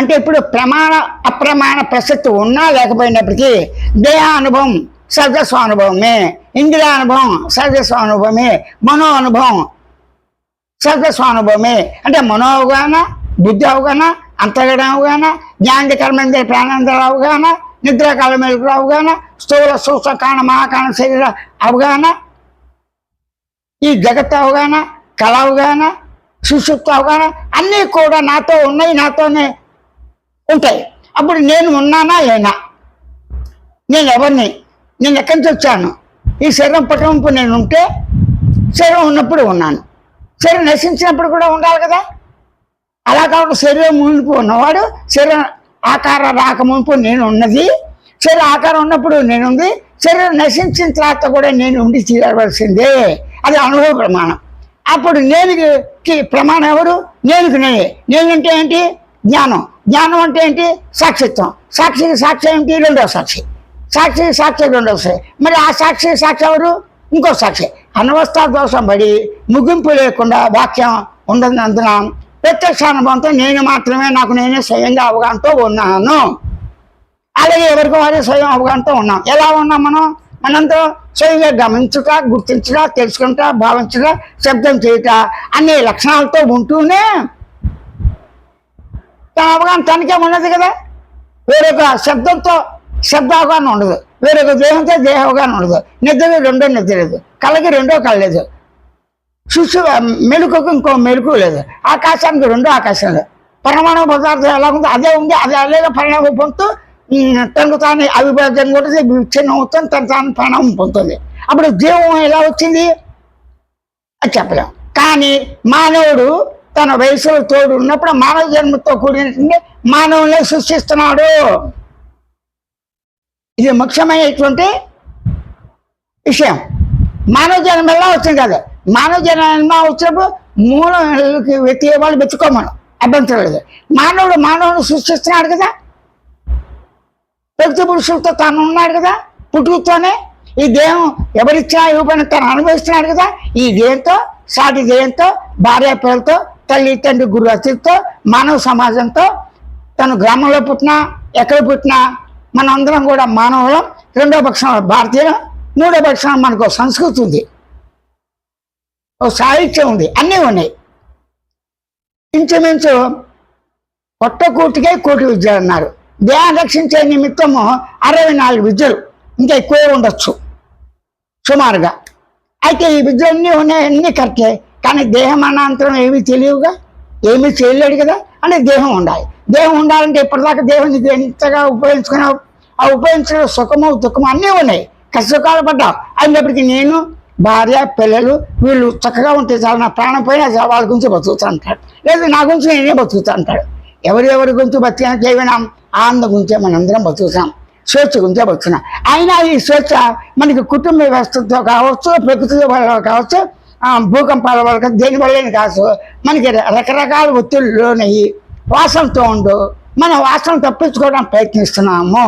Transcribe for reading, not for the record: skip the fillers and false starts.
అంటే ఇప్పుడు ప్రమాణ అప్రమాణ ప్రసక్తి ఉన్నా లేకపోయినప్పటికీ దేహానుభవం సర్వస్వానుభవమే, ఇంద్రియానుభవం సర్వస్వానుభవమే, మనో అనుభవం సర్వస్వానుభవమే. అంటే మనో అవగాహన, బుద్ధి అవగాహన, అంతర్గత అవగాహన, జ్ఞాన కర్మేంద్రియ ప్రాణేంద్రియాల అవగాహన, నిద్రాకాల మెలకువ అవగాహన, స్థూల సూక్ష్మ కారణ మహాకారణ శరీర అవగాహన, ఈ జగత్తు అవగాహన, కళ అవగాహన, సుషుప్త అవగాహన అన్నీ కూడా నాతో ఉన్నాయి, నాతోనే ఉంటాయి. అప్పుడు నేను ఉన్నానా లేనా, నేను ఎవరిని, నేను ఎక్కడి నుంచి వచ్చాను, ఈ శరీరం పుట్టంపు నేను ఉంటే శరీరం ఉన్నప్పుడు ఉన్నాను, శరీరం నశించినప్పుడు కూడా ఉండాలి కదా. అలా కాకుండా శరీరం మునిపి ఉన్నవాడు శరీరం ఆకార రాక మునిపు నేను ఉన్నది, శరీర ఆకారం ఉన్నప్పుడు నేనుంది, శరీరం నశించిన తర్వాత కూడా నేను ఉండి తీరవలసిందే. అది అనుభవ ప్రమాణం. అప్పుడు నేనుకి ప్రమాణం ఎవరు? నేనుకి నేనే. నేనంటే ఏంటి? జ్ఞానం. జ్ఞానం అంటే ఏంటి? సాక్షిత్వం. సాక్షికి సాక్షి ఏంటి? రెండవ సాక్షి. సాక్షికి సాక్షి రెండవ సాక్షి. మరి ఆ సాక్షి సాక్షి ఎవరు? ఇంకో సాక్షి. అనవస్థా దోషం పడి ముగింపు లేకుండా వాక్యం ఉండనందున ప్రత్యక్ష అనుభవంతో నేను మాత్రమే, నాకు నేనే స్వయంగా అవగాహనతో ఉన్నాను. అలాగే ఎవరికి వారి స్వయం అవగాహనతో ఉన్నాం. ఎలా ఉన్నాం మనం? మనంతా స్వయంగా గమనించుట, గుర్తించుట, తెలుసుకుంటా, భావించుట, శబ్దం చేయుట అనే లక్షణాలతో ఉంటూనే తన అవగాహన తనకే ఉన్నది కదా. వేరొక శబ్దంతో శబ్ద అవగాహన ఉండదు, వేరొక దేహంతో దేహ అవగాహన ఉండదు, నిద్ర రెండో నిద్ర లేదు, కళ్ళకి రెండో కళ లేదు, మెలుకుకు ఇంకో మెలుకు లేదు, ఆకాశానికి రెండో ఆకాశం లేదు. పరిమాణ పదార్థం ఎలా ఉందో అదే ఉంది, అది అలాగే పరిణామం పొందుతూ తనకు తాను అవిభాజ్యం కూడా విచ్ఛిన్నం అవుతుంది, తన తాను పరిణామం పొందుతుంది. అప్పుడు జీవం ఎలా వచ్చింది అది చెప్పలేం. కానీ మానవుడు తన వయసులో తోడు ఉన్నప్పుడు మానవ జన్మతో కూడినటువంటి మానవులే సృష్టిస్తున్నాడు. ఇది ముఖ్యమైనటువంటి విషయం. మానవ జన్మ ఎలా వచ్చింది కదా, మానవ జన్మ వచ్చినప్పుడు మూలకి వ్యక్తి వాళ్ళు మెచ్చుకోమను, అభ్యంతరం లేదు. మానవుడు సృష్టిస్తున్నాడు కదా, ప్రకృతి పురుషులతో తాను ఉన్నాడు కదా, పుట్టుకతోనే. ఈ దేహం ఎవరిచ్చినా ఇవ్వబడిన తను అనుభవిస్తున్నాడు కదా. ఈ దేహంతో, సాటి దేహంతో, భార్య పిల్లలతో, తల్లి తండ్రి గురువు అతిథితో, మానవ సమాజంతో, తను గ్రామంలో పుట్టినా ఎక్కడ పుట్టినా మనందరం కూడా మానవులం. రెండో పక్షం భారతీయులం, మూడో పక్షం మనకు సంస్కృతి ఉంది, ఓ సాహిత్యం ఉంది, అన్నీ ఉన్నాయి. ఇంచుమించు పొట్టకూటికే కోటి విద్యలు అన్నారు. దేహాన్ని రక్షించే నిమిత్తము 64 విద్యలు, ఇంకా ఎక్కువే ఉండొచ్చు సుమారుగా. అయితే ఈ విద్యలన్నీ ఉన్నాయి, అన్నీ కరెక్టే. కానీ దేహం అనంతరం ఏమీ తెలియవుగా, ఏమీ చేయలేడు కదా. అంటే దేహం ఉండాలి. దేహం ఉండాలంటే ఇప్పటిదాకా దేహం నీకు ఎంతగా ఉపయోగించుకున్నావు, ఆ ఉపయోగించడం సుఖము దుఃఖము అన్నీ ఉన్నాయి, కష్టసుఖాలు పడ్డావు. అయినప్పటికీ నేను, భార్య, పిల్లలు వీళ్ళు చక్కగా ఉంటే చాలు, నా ప్రాణం పోయినా వాళ్ళ గురించి బతుకుతా అంటాడు, లేదు నా గురించి నేనే బతుకుతా అంటాడు. ఎవరి గురించి బతికినా కేవలం ఆనందం గురించే మనందరం బతుకుతాం, స్వేచ్ఛ గురించే బతుకున్నాం. అయినా ఈ స్వేచ్ఛ మనకి కుటుంబ వ్యవస్థతో కావచ్చు, ప్రకృతి వల్ల కావచ్చు, భూకంపాల వల్ల దేనివల్లనే కావచ్చు, మనకి రకరకాల ఒత్తిళ్ళు లోనయ్యి వాసనతో ఉండు మనం వాసన తప్పించుకోవడానికి ప్రయత్నిస్తున్నాము.